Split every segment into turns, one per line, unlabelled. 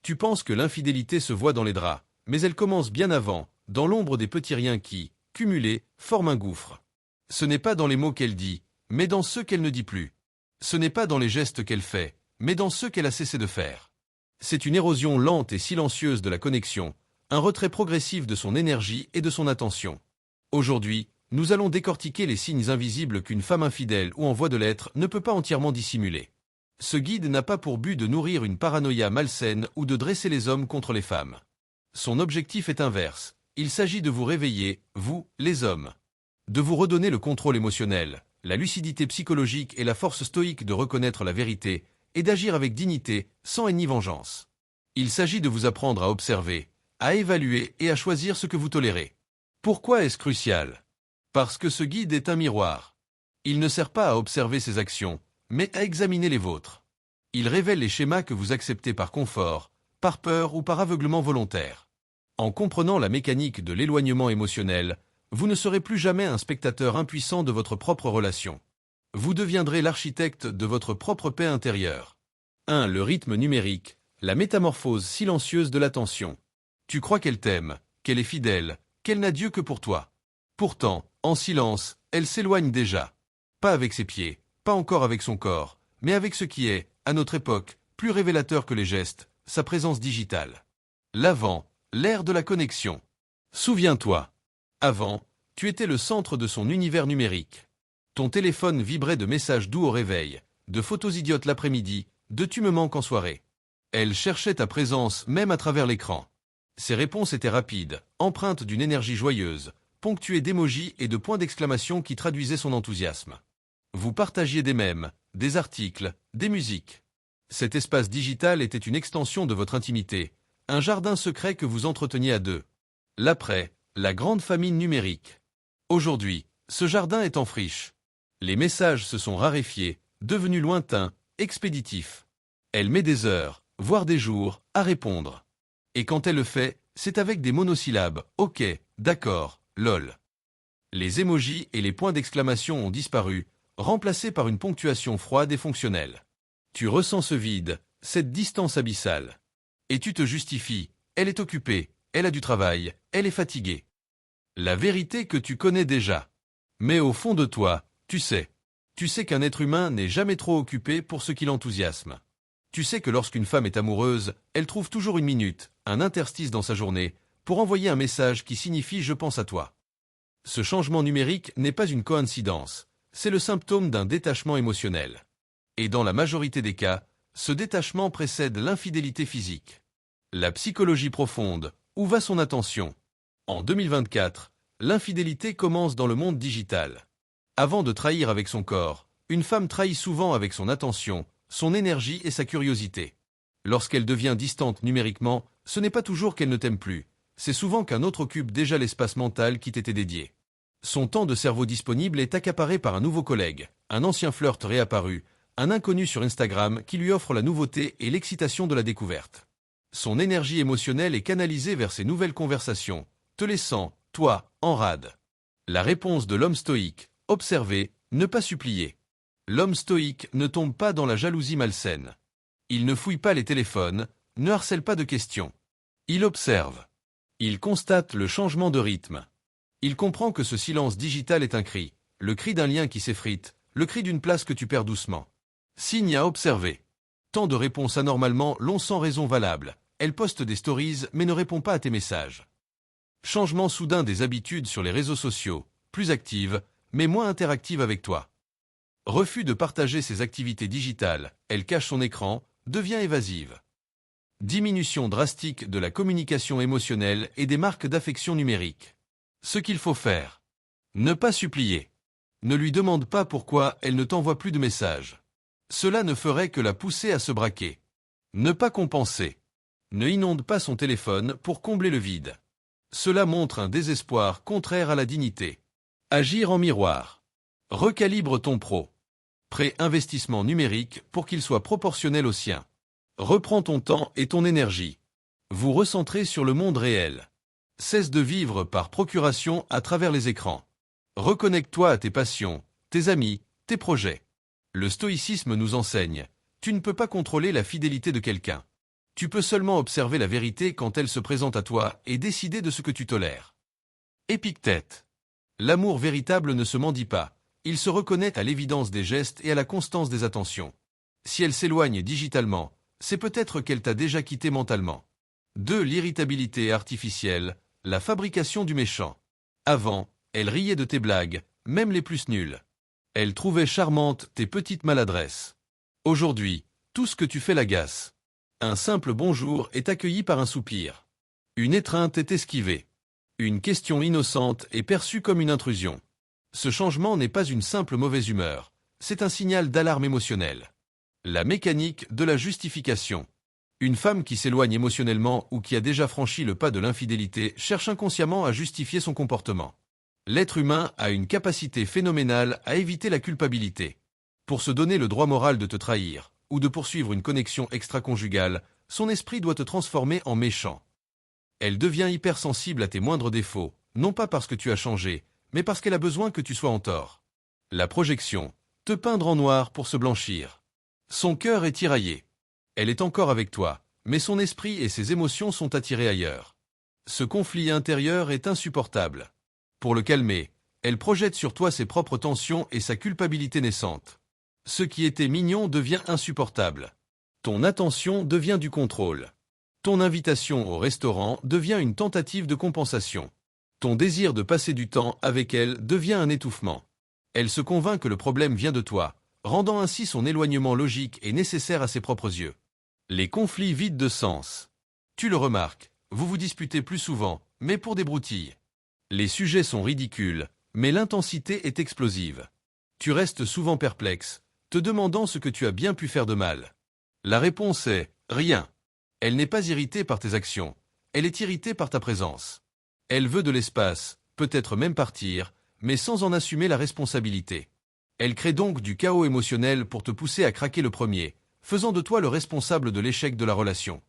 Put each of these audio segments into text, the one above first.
Tu penses que l'infidélité se voit dans les draps, mais elle commence bien avant, dans l'ombre des petits riens qui, cumulés, forment un gouffre. Ce n'est pas dans les mots qu'elle dit, mais dans ceux qu'elle ne dit plus. Ce n'est pas dans les gestes qu'elle fait, mais dans ceux qu'elle a cessé de faire. C'est une érosion lente et silencieuse de la connexion, un retrait progressif de son énergie et de son attention. Aujourd'hui, nous allons décortiquer les signes invisibles qu'une femme infidèle ou en voie de l'être ne peut pas entièrement dissimuler. Ce guide n'a pas pour but de nourrir une paranoïa malsaine ou de dresser les hommes contre les femmes. Son objectif est inverse. Il s'agit de vous réveiller, vous, les hommes. De vous redonner le contrôle émotionnel, la lucidité psychologique et la force stoïque de reconnaître la vérité et d'agir avec dignité, sans haine ni vengeance. Il s'agit de vous apprendre à observer, à évaluer et à choisir ce que vous tolérez. Pourquoi est-ce crucial? Parce que ce guide est un miroir. Il ne sert pas à observer ses actions, mais à examiner les vôtres. Il révèle les schémas que vous acceptez par confort, par peur ou par aveuglement volontaire. En comprenant la mécanique de l'éloignement émotionnel, vous ne serez plus jamais un spectateur impuissant de votre propre relation. Vous deviendrez l'architecte de votre propre paix intérieure. 1. Le rythme numérique, la métamorphose silencieuse de l'attention. Tu crois qu'elle t'aime, qu'elle est fidèle, qu'elle n'a Dieu que pour toi. Pourtant, en silence, elle s'éloigne déjà. Pas avec ses pieds, pas encore avec son corps, mais avec ce qui est, à notre époque, plus révélateur que les gestes, sa présence digitale. L'avant, l'ère de la connexion. Souviens-toi. Avant, tu étais le centre de son univers numérique. Ton téléphone vibrait de messages doux au réveil, de photos idiotes l'après-midi, de tu me manques en soirée. Elle cherchait ta présence même à travers l'écran. Ses réponses étaient rapides, empreintes d'une énergie joyeuse, ponctuées d'émojis et de points d'exclamation qui traduisaient son enthousiasme. Vous partagiez des mèmes, des articles, des musiques. Cet espace digital était une extension de votre intimité, un jardin secret que vous entreteniez à deux. L'après, la grande famine numérique. Aujourd'hui, ce jardin est en friche. Les messages se sont raréfiés, devenus lointains, expéditifs. Elle met des heures, voire des jours, à répondre. Et quand elle le fait, c'est avec des monosyllabes, ok, d'accord, lol. Les émojis et les points d'exclamation ont disparu, remplacés par une ponctuation froide et fonctionnelle. Tu ressens ce vide, cette distance abyssale. Et tu te justifies, elle est occupée, elle a du travail, elle est fatiguée. La vérité que tu connais déjà. Mais au fond de toi, tu sais qu'un être humain n'est jamais trop occupé pour ce qui l'enthousiasme. Tu sais que lorsqu'une femme est amoureuse, elle trouve toujours une minute, un interstice dans sa journée, pour envoyer un message qui signifie « je pense à toi ». Ce changement numérique n'est pas une coïncidence, c'est le symptôme d'un détachement émotionnel. Et dans la majorité des cas, ce détachement précède l'infidélité physique. La psychologie profonde, où va son attention? En 2024, l'infidélité commence dans le monde digital. Avant de trahir avec son corps, une femme trahit souvent avec son attention, son énergie et sa curiosité. Lorsqu'elle devient distante numériquement, ce n'est pas toujours qu'elle ne t'aime plus, c'est souvent qu'un autre occupe déjà l'espace mental qui t'était dédié. Son temps de cerveau disponible est accaparé par un nouveau collègue, un ancien flirt réapparu, un inconnu sur Instagram qui lui offre la nouveauté et l'excitation de la découverte. Son énergie émotionnelle est canalisée vers ces nouvelles conversations, te laissant, toi, en rade. La réponse de l'homme stoïque, observer, ne pas supplier. L'homme stoïque ne tombe pas dans la jalousie malsaine. Il ne fouille pas les téléphones, ne harcèle pas de questions. Il observe. Il constate le changement de rythme. Il comprend que ce silence digital est un cri, le cri d'un lien qui s'effrite, le cri d'une place que tu perds doucement. Signe à observer. Tant de réponses anormalement longs sans raison valable. Elle poste des stories mais ne répond pas à tes messages. Changement soudain des habitudes sur les réseaux sociaux, plus active, mais moins interactive avec toi. Refus de partager ses activités digitales, elle cache son écran, devient évasive. Diminution drastique de la communication émotionnelle et des marques d'affection numérique. Ce qu'il faut faire. Ne pas supplier. Ne lui demande pas pourquoi elle ne t'envoie plus de messages. Cela ne ferait que la pousser à se braquer. Ne pas compenser. Ne inonde pas son téléphone pour combler le vide. Cela montre un désespoir contraire à la dignité. Agir en miroir. Recalibre ton pro. Pré-investissement numérique pour qu'il soit proportionnel au sien. Reprends ton temps et ton énergie. Vous recentrez sur le monde réel. Cesse de vivre par procuration à travers les écrans. Reconnecte-toi à tes passions, tes amis, tes projets. Le stoïcisme nous enseigne. Tu ne peux pas contrôler la fidélité de quelqu'un. Tu peux seulement observer la vérité quand elle se présente à toi et décider de ce que tu tolères. Épictète. L'amour véritable ne se mendie pas, il se reconnaît à l'évidence des gestes et à la constance des attentions. Si elle s'éloigne digitalement, c'est peut-être qu'elle t'a déjà quitté mentalement. 2. L'irritabilité artificielle, la fabrication du méchant. Avant, elle riait de tes blagues, même les plus nulles. Elle trouvait charmantes tes petites maladresses. Aujourd'hui, tout ce que tu fais l'agace. Un simple bonjour est accueilli par un soupir. Une étreinte est esquivée. Une question innocente est perçue comme une intrusion. Ce changement n'est pas une simple mauvaise humeur, c'est un signal d'alarme émotionnelle. La mécanique de la justification. Une femme qui s'éloigne émotionnellement ou qui a déjà franchi le pas de l'infidélité cherche inconsciemment à justifier son comportement. L'être humain a une capacité phénoménale à éviter la culpabilité. Pour se donner le droit moral de te trahir, ou de poursuivre une connexion extra-conjugale, son esprit doit te transformer en méchant. Elle devient hypersensible à tes moindres défauts, non pas parce que tu as changé, mais parce qu'elle a besoin que tu sois en tort. La projection, te peindre en noir pour se blanchir. Son cœur est tiraillé. Elle est encore avec toi, mais son esprit et ses émotions sont attirés ailleurs. Ce conflit intérieur est insupportable. Pour le calmer, elle projette sur toi ses propres tensions et sa culpabilité naissante. Ce qui était mignon devient insupportable. Ton attention devient du contrôle. Ton invitation au restaurant devient une tentative de compensation. Ton désir de passer du temps avec elle devient un étouffement. Elle se convainc que le problème vient de toi, rendant ainsi son éloignement logique et nécessaire à ses propres yeux. Les conflits vides de sens. Tu le remarques, vous vous disputez plus souvent, mais pour des broutilles. Les sujets sont ridicules, mais l'intensité est explosive. Tu restes souvent perplexe, te demandant ce que tu as bien pu faire de mal. La réponse est « rien ». Elle n'est pas irritée par tes actions, elle est irritée par ta présence. Elle veut de l'espace, peut-être même partir, mais sans en assumer la responsabilité. Elle crée donc du chaos émotionnel pour te pousser à craquer le premier, faisant de toi le responsable de l'échec de la relation.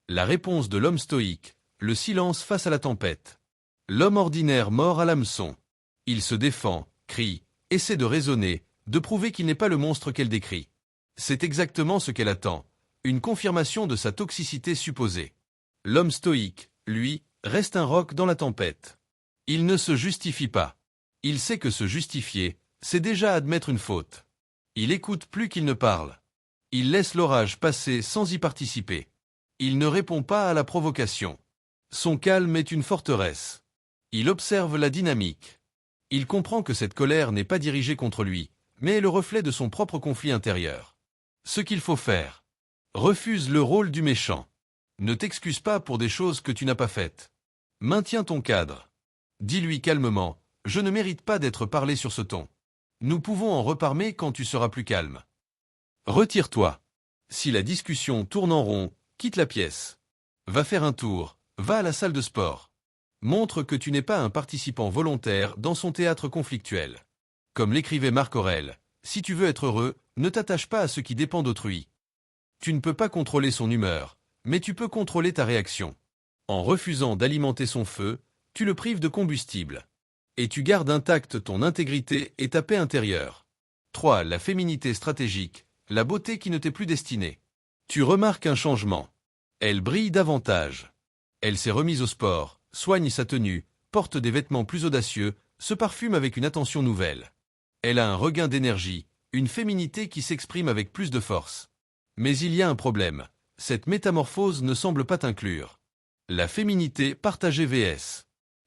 La réponse de l'homme stoïque, le silence face à la tempête. L'homme ordinaire mord à l'hameçon. Il se défend, crie, essaie de raisonner, de prouver qu'il n'est pas le monstre qu'elle décrit. C'est exactement ce qu'elle attend, une confirmation de sa toxicité supposée. L'homme stoïque, lui, reste un roc dans la tempête. Il ne se justifie pas. Il sait que se justifier, c'est déjà admettre une faute. Il écoute plus qu'il ne parle. Il laisse l'orage passer sans y participer. Il ne répond pas à la provocation. Son calme est une forteresse. Il observe la dynamique. Il comprend que cette colère n'est pas dirigée contre lui, mais est le reflet de son propre conflit intérieur. Ce qu'il faut faire. Refuse le rôle du méchant. Ne t'excuse pas pour des choses que tu n'as pas faites. Maintiens ton cadre. Dis-lui calmement, je ne mérite pas d'être parlé sur ce ton. Nous pouvons en reparler quand tu seras plus calme. Retire-toi. Si la discussion tourne en rond, quitte la pièce. Va faire un tour, va à la salle de sport. Montre que tu n'es pas un participant volontaire dans son théâtre conflictuel. Comme l'écrivait Marc Aurèle, si tu veux être heureux, ne t'attache pas à ce qui dépend d'autrui. Tu ne peux pas contrôler son humeur, mais tu peux contrôler ta réaction. En refusant d'alimenter son feu, tu le prives de combustible. Et tu gardes intacte ton intégrité et ta paix intérieure. 3. La féminité stratégique, la beauté qui ne t'est plus destinée. Tu remarques un changement. Elle brille davantage. Elle s'est remise au sport, soigne sa tenue, porte des vêtements plus audacieux, se parfume avec une attention nouvelle. Elle a un regain d'énergie, une féminité qui s'exprime avec plus de force. Mais il y a un problème, cette métamorphose ne semble pas t'inclure. La féminité partagée vs.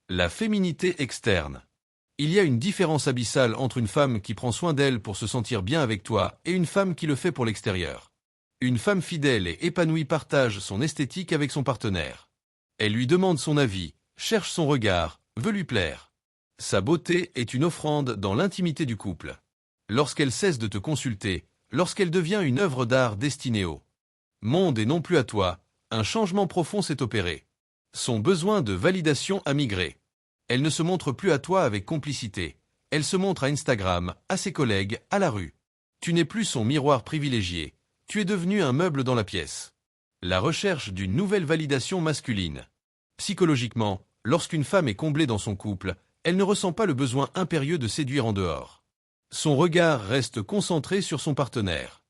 La féminité externe. Il y a une différence abyssale entre une femme qui prend soin d'elle pour se sentir bien avec toi et une femme qui le fait pour l'extérieur. Une femme fidèle et épanouie partage son esthétique avec son partenaire. Elle lui demande son avis, cherche son regard, veut lui plaire. Sa beauté est une offrande dans l'intimité du couple. Lorsqu'elle cesse de te consulter, lorsqu'elle devient une œuvre d'art destinée au monde et non plus à toi, un changement profond s'est opéré. Son besoin de validation a migré. Elle ne se montre plus à toi avec complicité. Elle se montre à Instagram, à ses collègues, à la rue. Tu n'es plus son miroir privilégié. Tu es devenu un meuble dans la pièce. La recherche d'une nouvelle validation masculine. Psychologiquement, lorsqu'une femme est comblée dans son couple, elle ne ressent pas le besoin impérieux de séduire en dehors. Son regard reste concentré sur son partenaire.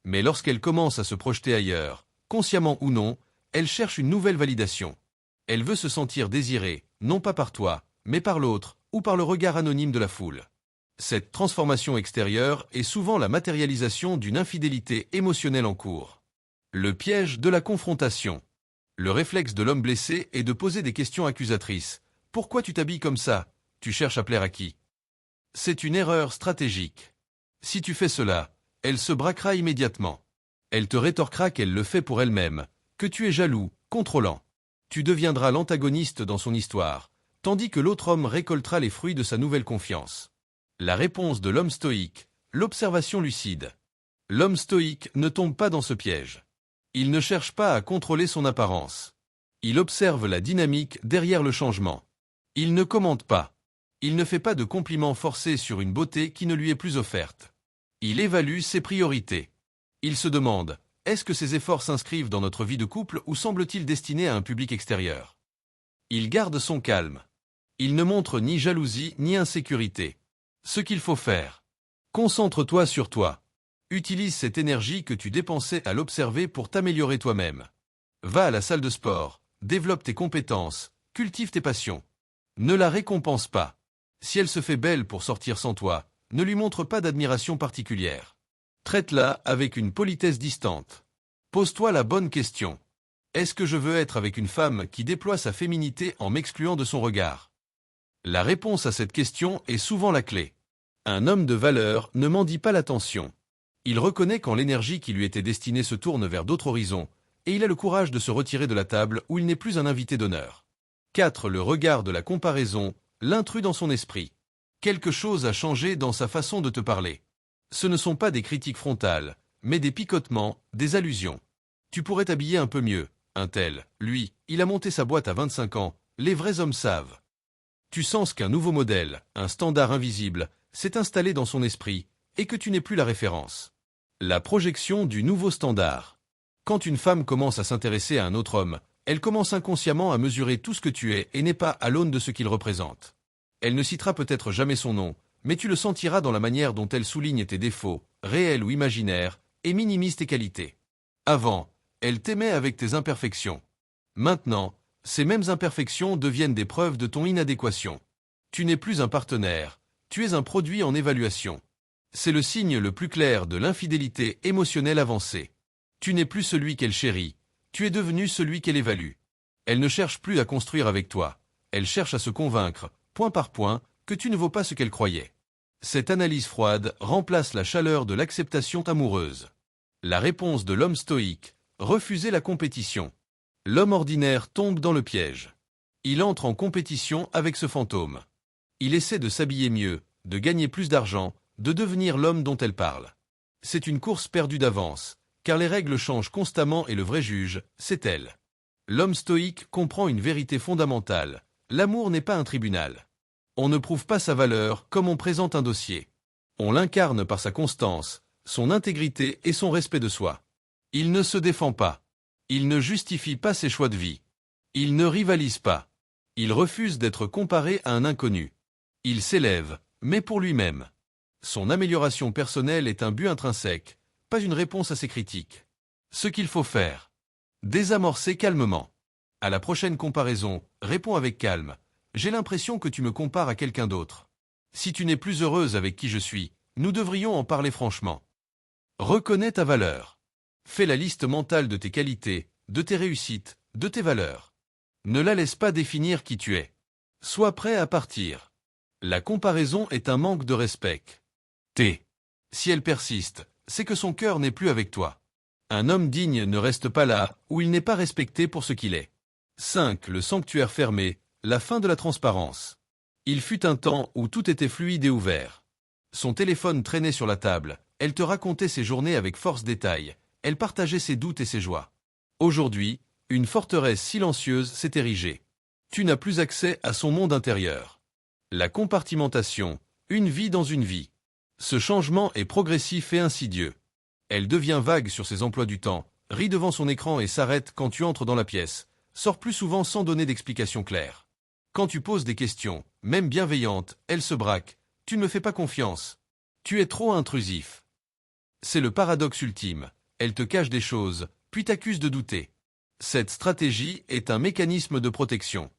Mais lorsqu'elle commence à se projeter ailleurs, consciemment ou non, Elle cherche une nouvelle validation. Elle veut se sentir désirée, non pas par toi, mais par l'autre, ou par le regard anonyme de la foule. Cette transformation extérieure est souvent la matérialisation d'une infidélité émotionnelle en cours. Le piège de la confrontation. Le réflexe de l'homme blessé est de poser des questions accusatrices. Pourquoi tu t'habilles comme ça? Tu cherches à plaire à qui? C'est une erreur stratégique. Si tu fais cela, elle se braquera immédiatement. Elle te rétorquera qu'elle le fait pour elle-même, que tu es jaloux, contrôlant. Tu deviendras l'antagoniste dans son histoire, tandis que l'autre homme récoltera les fruits de sa nouvelle confiance. La réponse de l'homme stoïque, l'observation lucide. L'homme stoïque ne tombe pas dans ce piège. Il ne cherche pas à contrôler son apparence. Il observe la dynamique derrière le changement. Il ne commente pas. Il ne fait pas de compliments forcés sur une beauté qui ne lui est plus offerte. Il évalue ses priorités. Il se demande, est-ce que ces efforts s'inscrivent dans notre vie de couple ou semblent-ils destinés à un public extérieur? Il garde son calme. Il ne montre ni jalousie ni insécurité. Ce qu'il faut faire. Concentre-toi sur toi. Utilise cette énergie que tu dépensais à l'observer pour t'améliorer toi-même. Va à la salle de sport, développe tes compétences, cultive tes passions. Ne la récompense pas. Si elle se fait belle pour sortir sans toi, ne lui montre pas d'admiration particulière. Traite-la avec une politesse distante. Pose-toi la bonne question. Est-ce que je veux être avec une femme qui déploie sa féminité en m'excluant de son regard? La réponse à cette question est souvent la clé. Un homme de valeur ne mendie pas l'attention. Il reconnaît quand l'énergie qui lui était destinée se tourne vers d'autres horizons, et il a le courage de se retirer de la table où il n'est plus un invité d'honneur. 4. Le regard de la comparaison, l'intrus dans son esprit. Quelque chose a changé dans sa façon de te parler. Ce ne sont pas des critiques frontales, mais des picotements, des allusions. Tu pourrais t'habiller un peu mieux, un tel, lui, il a monté sa boîte à 25 ans, les vrais hommes savent. Tu sens qu'un nouveau modèle, un standard invisible, s'est installé dans son esprit, et que tu n'es plus la référence. La projection du nouveau standard. Quand une femme commence à s'intéresser à un autre homme, elle commence inconsciemment à mesurer tout ce que tu es et n'est pas à l'aune de ce qu'il représente. Elle ne citera peut-être jamais son nom, mais tu le sentiras dans la manière dont elle souligne tes défauts, réels ou imaginaires, et minimise tes qualités. Avant, elle t'aimait avec tes imperfections. Maintenant, ces mêmes imperfections deviennent des preuves de ton inadéquation. Tu n'es plus un partenaire, tu es un produit en évaluation. C'est le signe le plus clair de l'infidélité émotionnelle avancée. Tu n'es plus celui qu'elle chérit, tu es devenu celui qu'elle évalue. Elle ne cherche plus à construire avec toi, elle cherche à se convaincre, point par point, que tu ne vaux pas ce qu'elle croyait. Cette analyse froide remplace la chaleur de l'acceptation amoureuse. La réponse de l'homme stoïque, refuser la compétition. L'homme ordinaire tombe dans le piège. Il entre en compétition avec ce fantôme. Il essaie de s'habiller mieux, de gagner plus d'argent, de devenir l'homme dont elle parle. C'est une course perdue d'avance, car les règles changent constamment et le vrai juge, c'est elle. L'homme stoïque comprend une vérité fondamentale. L'amour n'est pas un tribunal. On ne prouve pas sa valeur comme on présente un dossier. On l'incarne par sa constance, son intégrité et son respect de soi. Il ne se défend pas. Il ne justifie pas ses choix de vie. Il ne rivalise pas. Il refuse d'être comparé à un inconnu. Il s'élève, mais pour lui-même. Son amélioration personnelle est un but intrinsèque, pas une réponse à ses critiques. Ce qu'il faut faire. Désamorcer calmement. À la prochaine comparaison, réponds avec calme. J'ai l'impression que tu me compares à quelqu'un d'autre. Si tu n'es plus heureuse avec qui je suis, nous devrions en parler franchement. Reconnais ta valeur. Fais la liste mentale de tes qualités, de tes réussites, de tes valeurs. Ne la laisse pas définir qui tu es. Sois prêt à partir. La comparaison est un manque de respect. Si elle persiste, c'est que son cœur n'est plus avec toi. Un homme digne ne reste pas là où il n'est pas respecté pour ce qu'il est. 5. Le sanctuaire fermé, la fin de la transparence. Il fut un temps où tout était fluide et ouvert. Son téléphone traînait sur la table, elle te racontait ses journées avec force détail, elle partageait ses doutes et ses joies. Aujourd'hui, une forteresse silencieuse s'est érigée. Tu n'as plus accès à son monde intérieur. La compartimentation, une vie dans une vie. Ce changement est progressif et insidieux. Elle devient vague sur ses emplois du temps, rit devant son écran et s'arrête quand tu entres dans la pièce, sort plus souvent sans donner d'explication claire. Quand tu poses des questions, même bienveillantes, elle se braque. Tu ne me fais pas confiance. Tu es trop intrusif. C'est le paradoxe ultime. Elle te cache des choses, puis t'accuse de douter. Cette stratégie est un mécanisme de protection.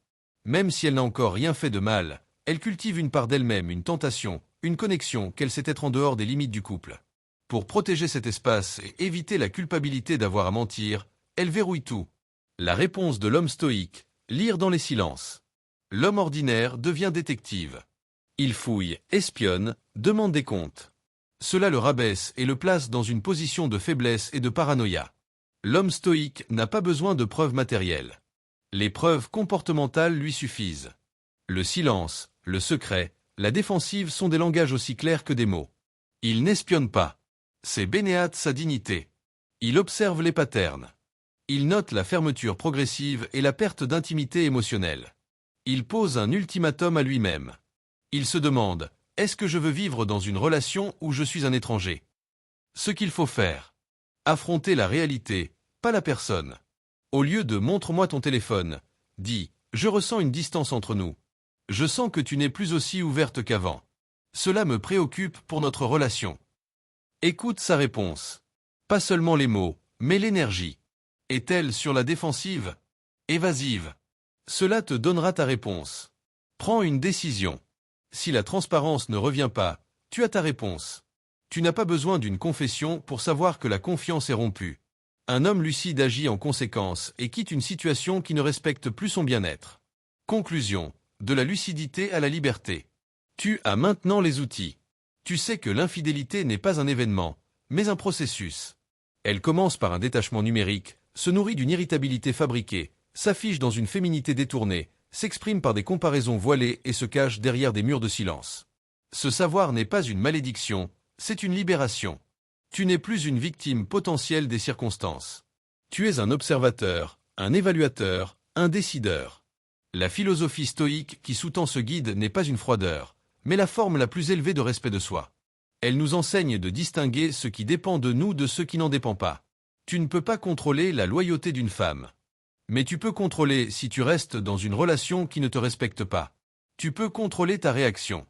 Même si elle n'a encore rien fait de mal, elle cultive une part d'elle-même, une tentation, une connexion qu'elle sait être en dehors des limites du couple. Pour protéger cet espace et éviter la culpabilité d'avoir à mentir, elle verrouille tout. La réponse de l'homme stoïque, lire dans les silences. L'homme ordinaire devient détective. Il fouille, espionne, demande des comptes. Cela le rabaisse et le place dans une position de faiblesse et de paranoïa. L'homme stoïque n'a pas besoin de preuves matérielles. Les preuves comportementales lui suffisent. Le silence, le secret, la défensive sont des langages aussi clairs que des mots. Il n'espionne pas. C'est bénéate sa dignité. Il observe les patterns. Il note la fermeture progressive et la perte d'intimité émotionnelle. Il pose un ultimatum à lui-même. Il se demande, est-ce que je veux vivre dans une relation où je suis un étranger? Ce qu'il faut faire. Affronter la réalité, pas la personne. Au lieu de « montre-moi ton téléphone », dis « je ressens une distance entre nous. Je sens que tu n'es plus aussi ouverte qu'avant. Cela me préoccupe pour notre relation. » Écoute sa réponse. Pas seulement les mots, mais l'énergie. Est-elle sur la défensive? Évasive? Cela te donnera ta réponse. Prends une décision. Si la transparence ne revient pas, tu as ta réponse. Tu n'as pas besoin d'une confession pour savoir que la confiance est rompue. Un homme lucide agit en conséquence et quitte une situation qui ne respecte plus son bien-être. Conclusion. De la lucidité à la liberté. Tu as maintenant les outils. Tu sais que l'infidélité n'est pas un événement, mais un processus. Elle commence par un détachement numérique, se nourrit d'une irritabilité fabriquée, s'affiche dans une féminité détournée, s'exprime par des comparaisons voilées et se cache derrière des murs de silence. Ce savoir n'est pas une malédiction, c'est une libération. Tu n'es plus une victime potentielle des circonstances. Tu es un observateur, un évaluateur, un décideur. La philosophie stoïque qui sous-tend ce guide n'est pas une froideur, mais la forme la plus élevée de respect de soi. Elle nous enseigne de distinguer ce qui dépend de nous de ce qui n'en dépend pas. Tu ne peux pas contrôler la loyauté d'une femme. Mais tu peux contrôler si tu restes dans une relation qui ne te respecte pas. Tu peux contrôler ta réaction.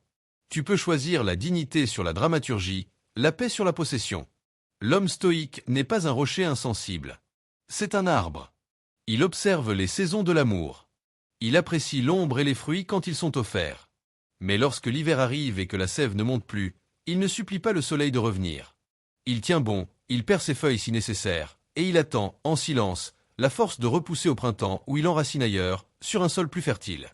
Tu peux choisir la dignité sur la dramaturgie, la paix sur la possession. L'homme stoïque n'est pas un rocher insensible. C'est un arbre. Il observe les saisons de l'amour. Il apprécie l'ombre et les fruits quand ils sont offerts. Mais lorsque l'hiver arrive et que la sève ne monte plus, il ne supplie pas le soleil de revenir. Il tient bon, il perd ses feuilles si nécessaire, et il attend, en silence, la force de repousser au printemps où il enracine ailleurs, sur un sol plus fertile.